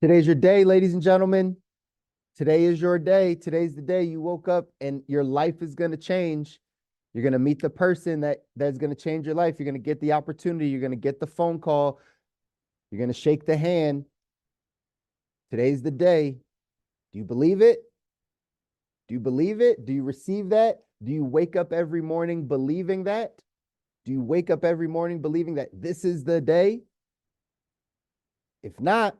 Today's your day, ladies and gentlemen. Today is your day. Today's the day you woke up and your life is going to change. You're going to meet the person that's going to change your life. You're going to get the opportunity. You're going to get the phone call. You're going to shake the hand. Today's the day. Do you believe it? Do you believe it? Do you receive that? Do you wake up every morning believing that? Do you wake up every morning believing that this is the day? If not,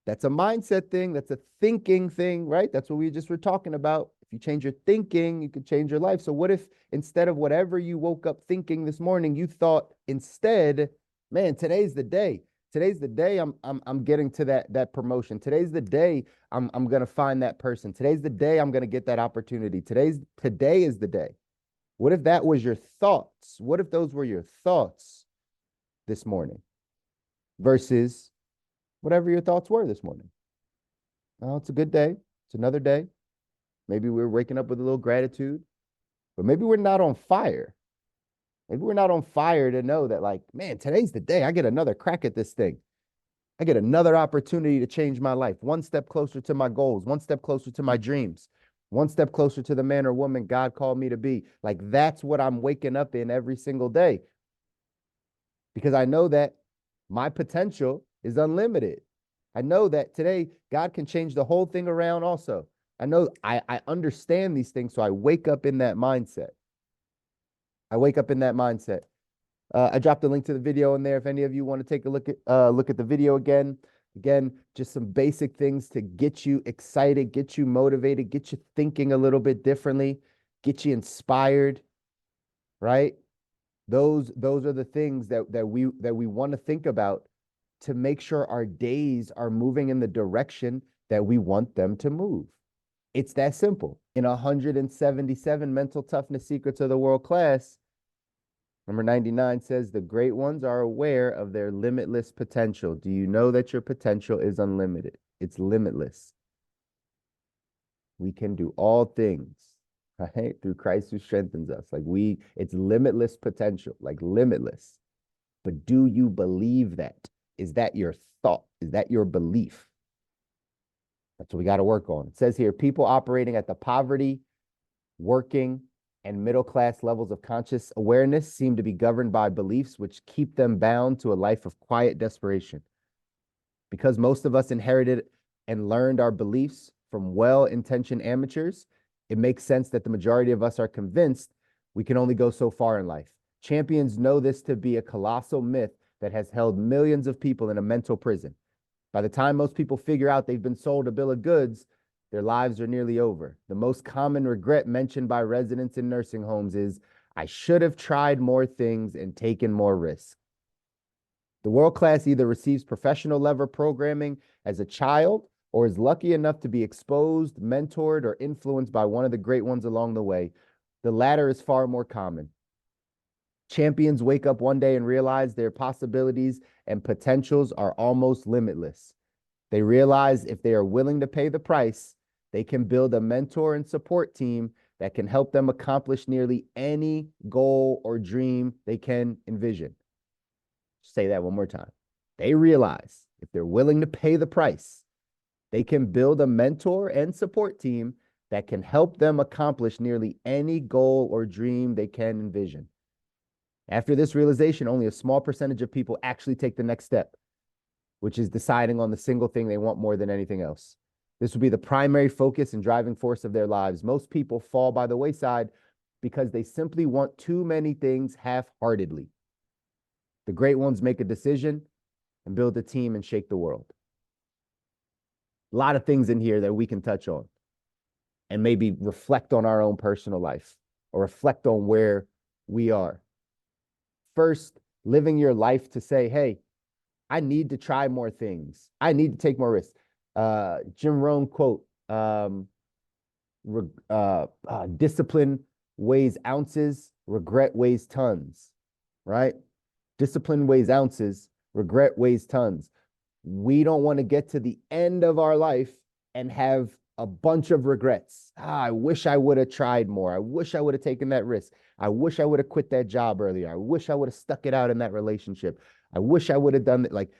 that's a mindset thing. That's a thinking thing, right? That's what we just were talking about. If you change your thinking, you could change your life. So what if instead of whatever you woke up thinking this morning, you thought instead, man, today's the day. Today's the day I'm getting to that promotion. Today's the day I'm gonna find that person. Today's the day I'm gonna get that opportunity. Today is the day. What if that was your thoughts? What if those were your thoughts this morning versus whatever your thoughts were this morning? Oh, it's a good day. It's another day. Maybe we're waking up with a little gratitude, but maybe we're not on fire. Maybe we're not on fire to know that, like, man, today's the day. I get another crack at this thing. I get another opportunity to change my life, one step closer to my goals, one step closer to my dreams, one step closer to the man or woman God called me to be. Like, that's what I'm waking up in every single day because I know that my potential is unlimited. I know that today God can change the whole thing around also. I know I understand these things, so I wake up in that mindset. I wake up in that mindset. I dropped a link to the video in there if any of you want to take a look at the video again. Again, just some basic things to get you excited, get you motivated, get you thinking a little bit differently, get you inspired, right? Those are the things that we want to think about to make sure our days are moving in the direction that we want them to move. It's that simple. In 177 mental toughness secrets of the world class, number 99 says the great ones are aware of their limitless potential. Do you know that your potential is unlimited? It's limitless. We can do all things, right? Through Christ who strengthens us. It's limitless potential, like limitless. But do you believe that? Is that your thought? Is that your belief? That's what we got to work on. It says here, people operating at the poverty, working, and middle class levels of conscious awareness seem to be governed by beliefs which keep them bound to a life of quiet desperation. Because most of us inherited and learned our beliefs from well-intentioned amateurs, it makes sense that the majority of us are convinced we can only go so far in life. Champions know this to be a colossal myth that has held millions of people in a mental prison. By the time most people figure out they've been sold a bill of goods, their lives are nearly over. The most common regret mentioned by residents in nursing homes is, I should have tried more things and taken more risks. The world class either receives professional level programming as a child or is lucky enough to be exposed, mentored, or influenced by one of the great ones along the way. The latter is far more common. Champions wake up one day and realize their possibilities and potentials are almost limitless. They realize if they are willing to pay the price, they can build a mentor and support team that can help them accomplish nearly any goal or dream they can envision. Say that one more time. They realize if they're willing to pay the price, they can build a mentor and support team that can help them accomplish nearly any goal or dream they can envision. After this realization, only a small percentage of people actually take the next step, which is deciding on the single thing they want more than anything else. This will be the primary focus and driving force of their lives. Most people fall by the wayside because they simply want too many things half-heartedly. The great ones make a decision and build a team and shake the world. A lot of things in here that we can touch on and maybe reflect on our own personal life or reflect on where we are. First, living your life to say, hey, I need to try more things. I need to take more risks. Jim Rohn quote, discipline weighs ounces, regret weighs tons, right? Discipline weighs ounces, regret weighs tons. We don't want to get to the end of our life and have a bunch of regrets. I wish I would have tried more. I wish I would have taken that risk. I wish I would have quit that job earlier. I wish I would have stuck it out in that relationship. I wish I would have done it. Like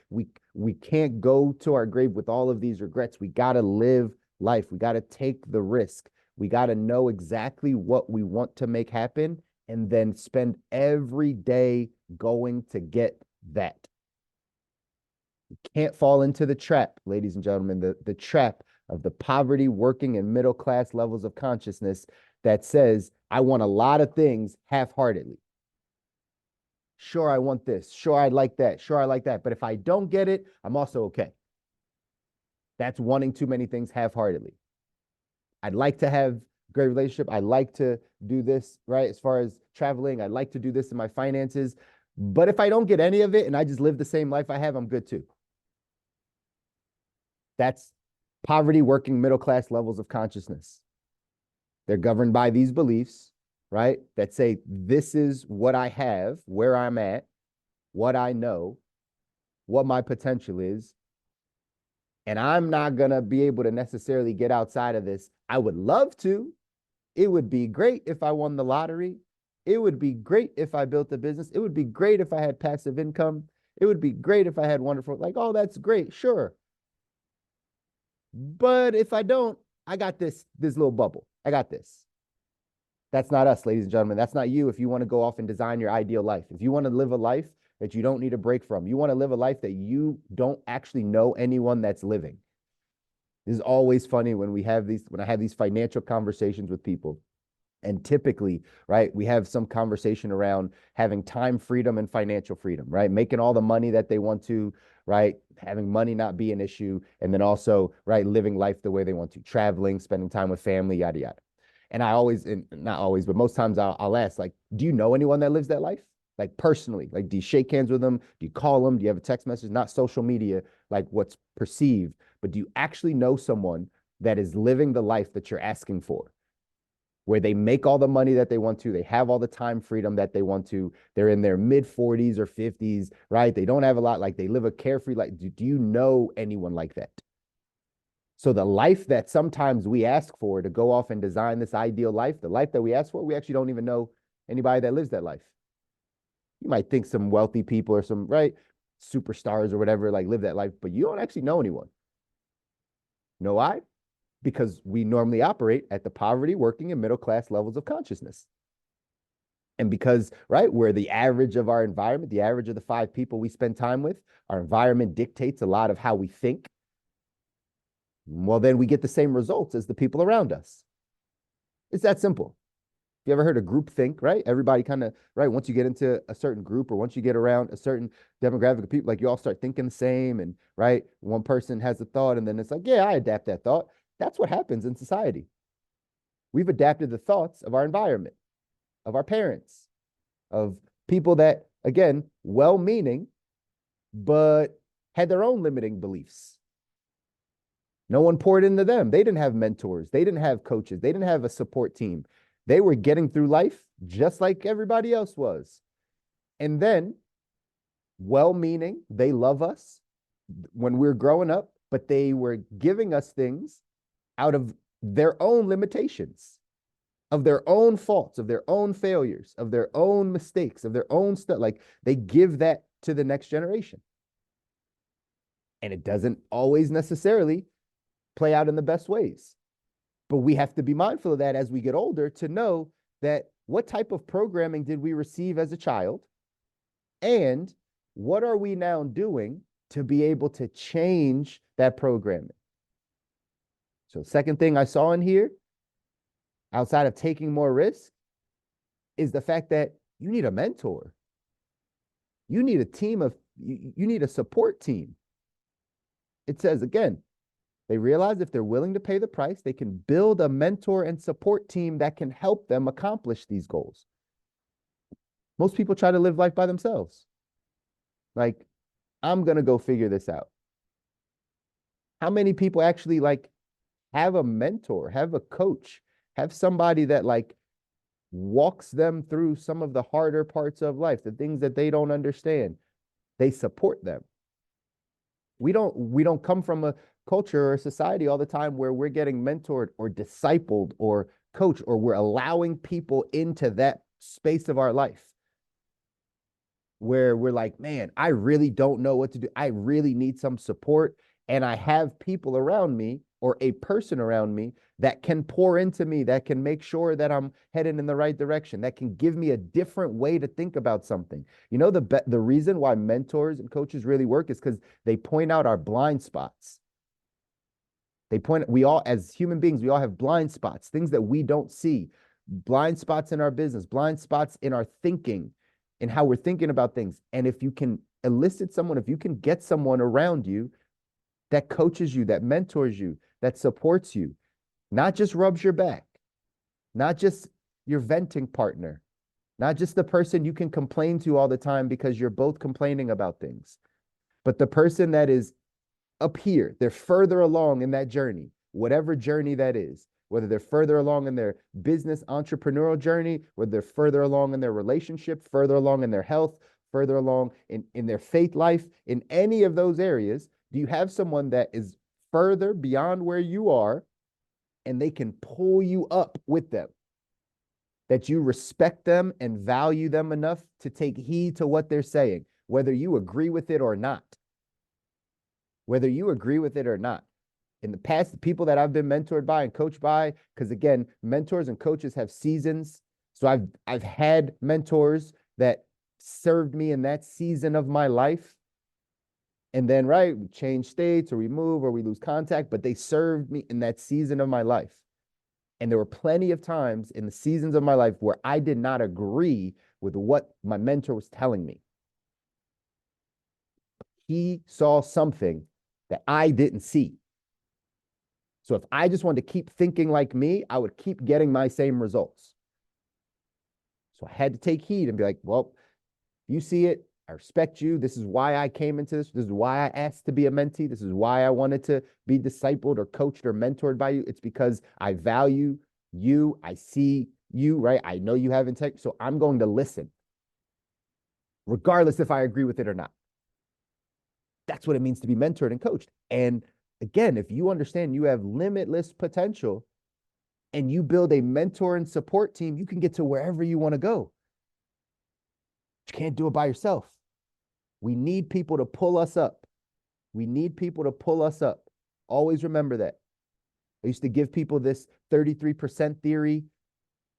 We can't go to our grave with all of these regrets. We got to live life. We got to take the risk. We got to know exactly what we want to make happen and then spend every day going to get that. You can't fall into the trap, ladies and gentlemen, the trap of the poverty, working, and middle class levels of consciousness that says, I want a lot of things half-heartedly. Sure, I want this. Sure, I like that. Sure, I like that. But if I don't get it, I'm also okay. That's wanting too many things half-heartedly. I'd like to have a great relationship. I like to do this, right? As far as traveling, I like to do this in my finances. But if I don't get any of it and I just live the same life I have, I'm good too. That's poverty, working, middle class levels of consciousness. They're governed by these beliefs, right? That say, this is what I have, where I'm at, what I know, what my potential is. And I'm not going to be able to necessarily get outside of this. I would love to. It would be great if I won the lottery. It would be great if I built a business. It would be great if I had passive income. It would be great if I had wonderful, like, oh, that's great. Sure. But if I don't, I got this little bubble. I got this. That's not us, ladies and gentlemen. That's not you if you want to go off and design your ideal life. If you want to live a life that you don't need a break from, you want to live a life that you don't actually know anyone that's living. This is always funny when I have these financial conversations with people. And typically, right, we have some conversation around having time freedom and financial freedom, right? Making all the money that they want to, right? Having money not be an issue. And then also, right, living life the way they want to, traveling, spending time with family, yada, yada. And I always, and not always, but most times I'll ask, like, do you know anyone that lives that life? Like personally, like, do you shake hands with them? Do you call them? Do you have a text message? Not social media, like what's perceived, but do you actually know someone that is living the life that you're asking for? Where they make all the money that they want to, they have all the time freedom that they want to, they're in their mid 40s or 50s, right? They don't have a lot, like they live a carefree life. Do you know anyone like that? So the life that sometimes we ask for to go off and design this ideal life, the life that we ask for, we actually don't even know anybody that lives that life. You might think some wealthy people or some, right, superstars or whatever, like live that life, but you don't actually know anyone. Know why? Because we normally operate at the poverty, working, and middle class levels of consciousness. And because, right, we're the average of our environment, the average of the 5 people we spend time with, our environment dictates a lot of how we think. Well, then we get the same results as the people around us. It's that simple. You ever heard of group think, right? Everybody kind of, right, once you get into a certain group or once you get around a certain demographic of people, like you all start thinking the same and, right, one person has a thought and then it's like, yeah, I adapt that thought. That's what happens in society. We've adapted the thoughts of our environment, of our parents, of people that, again, well-meaning, but had their own limiting beliefs. No one poured into them. They didn't have mentors. They didn't have coaches. They didn't have a support team. They were getting through life just like everybody else was. And then, well-meaning, they love us when we're growing up, but they were giving us things out of their own limitations, of their own faults, of their own failures, of their own mistakes, of their own stuff. Like they give that to the next generation. And it doesn't always necessarily play out in the best ways. But we have to be mindful of that as we get older to know that what type of programming did we receive as a child? And what are we now doing to be able to change that programming? So second thing I saw in here, outside of taking more risk, is the fact that you need a mentor. You need a team of, you need a support team. It says, again, they realize if they're willing to pay the price, they can build a mentor and support team that can help them accomplish these goals. Most people try to live life by themselves. Like, I'm going to go figure this out. How many people actually like have a mentor, have a coach, have somebody that like walks them through some of the harder parts of life, the things that they don't understand? They support them. We don't come from a culture or a society all the time where we're getting mentored or discipled or coached, or we're allowing people into that space of our life. where we're like, man, I really don't know what to do. I really need some support. And I have people around me or a person around me that can pour into me, that can make sure that I'm heading in the right direction, that can give me a different way to think about something. You know, the reason why mentors and coaches really work is because they point out our blind spots. We all, as human beings, we all have blind spots, things that we don't see, blind spots in our business, blind spots in our thinking, in how we're thinking about things. And if you can elicit someone, if you can get someone around you that coaches you, that mentors you, that supports you, not just rubs your back, not just your venting partner, not just the person you can complain to all the time because you're both complaining about things, but the person that is up here, they're further along in that journey, whatever journey that is, whether they're further along in their business entrepreneurial journey, whether they're further along in their relationship, further along in their health, further along in their faith life, in any of those areas. Do you have someone that is further beyond where you are and they can pull you up with them? That you respect them and value them enough to take heed to what they're saying, whether you agree with it or not. Whether you agree with it or not. In the past, the people that I've been mentored by and coached by, because again, mentors and coaches have seasons. So I've had mentors that served me in that season of my life. And then, right, we change states or we move or we lose contact, but they served me in that season of my life. And there were plenty of times in the seasons of my life where I did not agree with what my mentor was telling me. He saw something that I didn't see. So if I just wanted to keep thinking like me, I would keep getting my same results. So I had to take heed and be like, well, you see it. I respect you. This is why I came into this. This is why I asked to be a mentee. This is why I wanted to be discipled or coached or mentored by you. It's because I value you. I see you, right? I know you have integrity. So I'm going to listen, regardless if I agree with it or not. That's what it means to be mentored and coached. And again, if you understand you have limitless potential and you build a mentor and support team, you can get to wherever you want to go. You can't do it by yourself. We need people to pull us up. We need people to pull us up. Always remember that. I used to give people this 33% theory.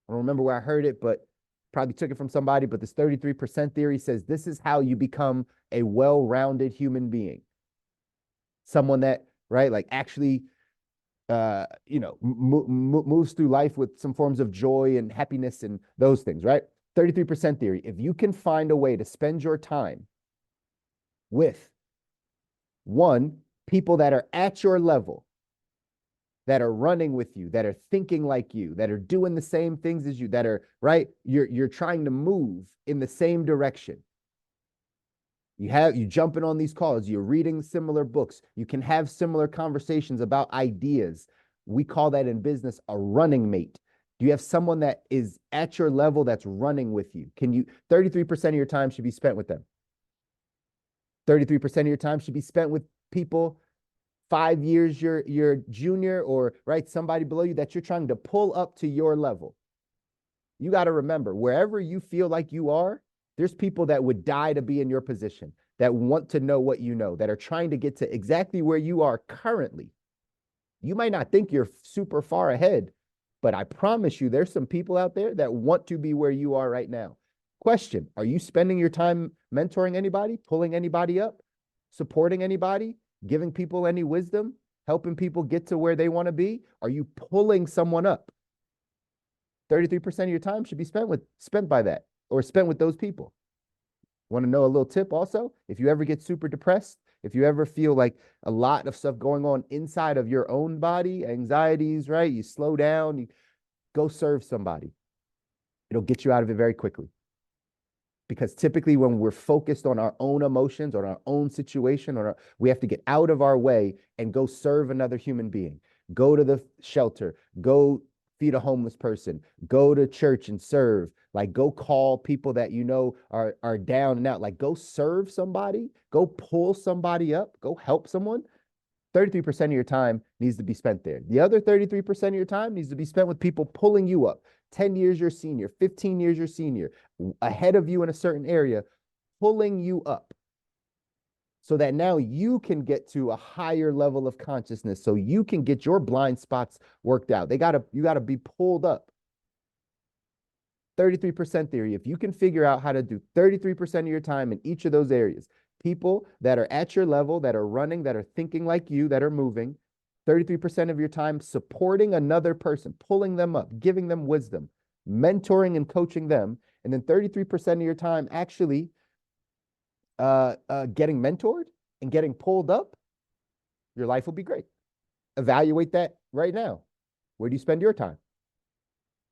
I don't remember where I heard it, but probably took it from somebody. But this 33% theory says this is how you become a well-rounded human being. Someone that, right, like actually, moves through life with some forms of joy and happiness and those things, right? 33% theory. If you can find a way to spend your time with one, people that are at your level, that are running with you, that are thinking like you, that are doing the same things as you, that are, right, you're trying to move in the same direction. You jumping on these calls, you're reading similar books, you can have similar conversations about ideas. We call that in business a running mate. Do you have someone that is at your level that's running with you? 33% of your time should be spent with them. 33% of your time should be spent with people 5 years your junior or, right, somebody below you that you're trying to pull up to your level. You got to remember, wherever you feel like you are, there's people that would die to be in your position, that want to know what you know, that are trying to get to exactly where you are currently. You might not think you're super far ahead, but I promise you there's some people out there that want to be where you are right now. Question, are you spending your time mentoring anybody, pulling anybody up, supporting anybody, giving people any wisdom, helping people get to where they want to be? Are you pulling someone up? 33% of your time should be spent by that, or spent with those people. Want to know a little tip also? If you ever get super depressed, if you ever feel like a lot of stuff going on inside of your own body, anxieties, right? You slow down, you go serve somebody. It'll get you out of it very quickly. Because typically when we're focused on our own emotions, on our own situation, we have to get out of our way and go serve another human being. Go to the shelter, go feed a homeless person, go to church and serve, like go call people that you know are down and out, like go serve somebody, go pull somebody up, go help someone. 33% of your time needs to be spent there. The other 33% of your time needs to be spent with people pulling you up. 10 years your senior, 15 years your senior, ahead of you in a certain area, pulling you up so that now you can get to a higher level of consciousness, so you can get your blind spots worked out. You gotta be pulled up. 33% theory. If you can figure out how to do 33% of your time in each of those areas, people that are at your level, that are running, that are thinking like you, that are moving, 33% of your time supporting another person, pulling them up, giving them wisdom, mentoring and coaching them, and then 33% of your time actually getting mentored and getting pulled up, your life will be great. Evaluate that right now. Where do you spend your time?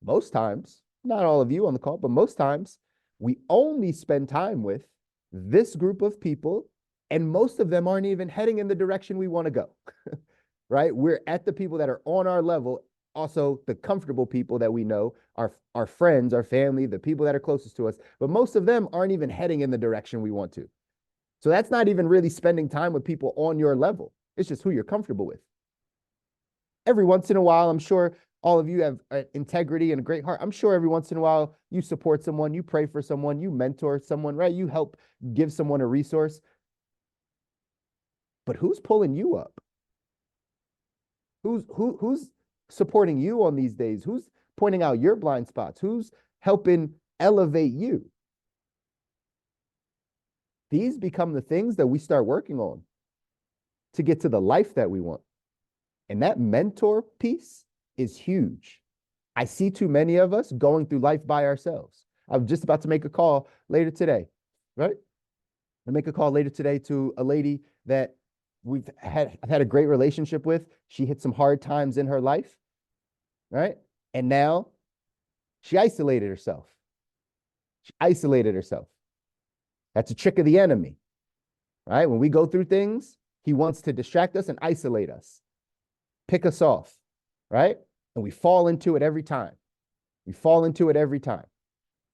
Most times, not all of you on the call, but most times we only spend time with this group of people, and most of them aren't even heading in the direction we want to go, right? We're at the people that are on our level, also the comfortable people that we know, our friends, our family, the people that are closest to us, but most of them aren't even heading in the direction we want to. So that's not even really spending time with people on your level. It's just who you're comfortable with. Every once in a while, I'm sure all of you have integrity and a great heart. I'm sure every once in a while you support someone, you pray for someone, you mentor someone, right? You help give someone a resource. But who's pulling you up? Who's supporting you on these days? Who's pointing out your blind spots? Who's helping elevate you? These become the things that we start working on to get to the life that we want. And that mentor piece is huge. I see too many of us going through life by ourselves. I'm just about to make a call later today, right? I make a call later today to a lady that I've had a great relationship with. She hit some hard times in her life, right? And now she isolated herself. She isolated herself. That's a trick of the enemy, right? When we go through things, he wants to distract us and isolate us, pick us off, right? And we fall into it every time. We fall into it every time.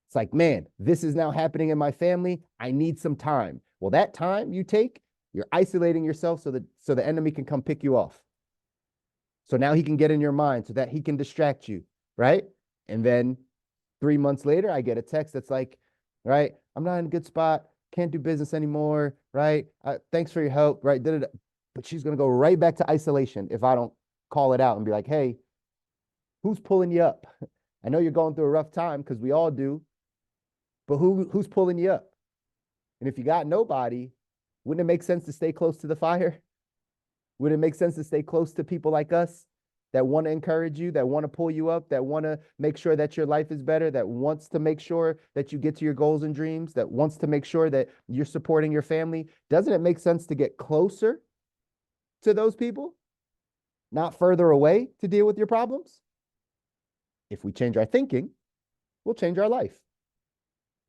It's like, man, this is now happening in my family. I need some time. Well, that time you take, you're isolating yourself so the enemy can come pick you off. So now he can get in your mind so that he can distract you, right? And then 3 months later, I get a text that's like, right, I'm not in a good spot, can't do business anymore, right? Thanks for your help, right? But she's going to go right back to isolation if I don't call it out and be like, hey, who's pulling you up? I know you're going through a rough time because we all do, but who's pulling you up? And if you got nobody, wouldn't it make sense to stay close to the fire? Would it make sense to stay close to people like us that want to encourage you, that want to pull you up, that want to make sure that your life is better, that wants to make sure that you get to your goals and dreams, that wants to make sure that you're supporting your family? Doesn't it make sense to get closer to those people, not further away to deal with your problems? If we change our thinking, we'll change our life.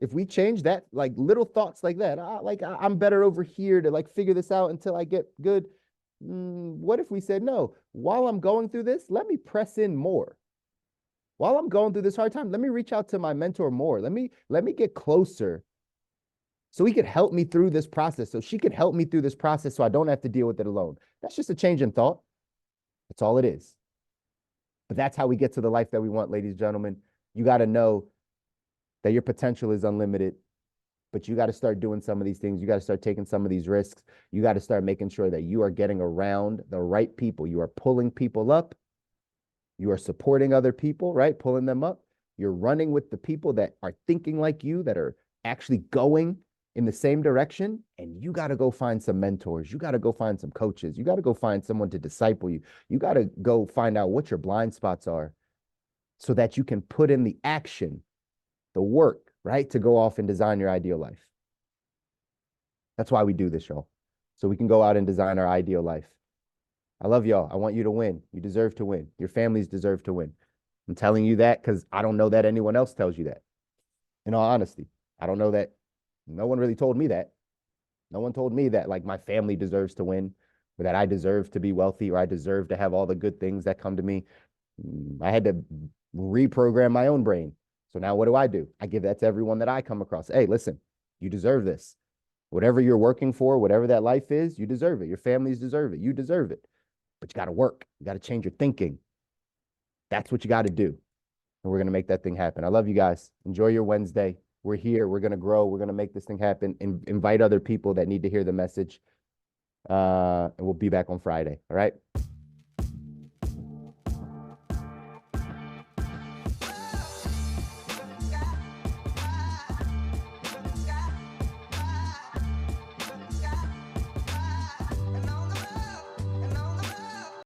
If we change that, like little thoughts like that, I'm better over here to like figure this out until I get good. What if we said, no, while I'm going through this, let me press in more. While I'm going through this hard time, let me reach out to my mentor more. Let me get closer so he could help me through this process, so she could help me through this process so I don't have to deal with it alone. That's just a change in thought. That's all it is. But that's how we get to the life that we want, ladies and gentlemen. You got to know that your potential is unlimited, but you got to start doing some of these things. You got to start taking some of these risks. You got to start making sure that you are getting around the right people. You are pulling people up. You are supporting other people, right? Pulling them up. You're running with the people that are thinking like you, that are actually going in the same direction. And you got to go find some mentors. You got to go find some coaches. You got to go find someone to disciple you. You got to go find out what your blind spots are so that you can put in the action, the work, right, to go off and design your ideal life. That's why we do this, y'all. So we can go out and design our ideal life. I love y'all. I want you to win. You deserve to win. Your families deserve to win. I'm telling you that because I don't know that anyone else tells you that. In all honesty, I don't know that. No one really told me that. No one told me that, like, my family deserves to win, or that I deserve to be wealthy, or I deserve to have all the good things that come to me. I had to reprogram my own brain. So now what do? I give that to everyone that I come across. Hey, listen, you deserve this. Whatever you're working for, whatever that life is, you deserve it. Your families deserve it. You deserve it. But you got to work. You got to change your thinking. That's what you got to do. And we're going to make that thing happen. I love you guys. Enjoy your Wednesday. We're here. We're going to grow. We're going to make this thing happen and invite other people that need to hear the message. And we'll be back on Friday. All right.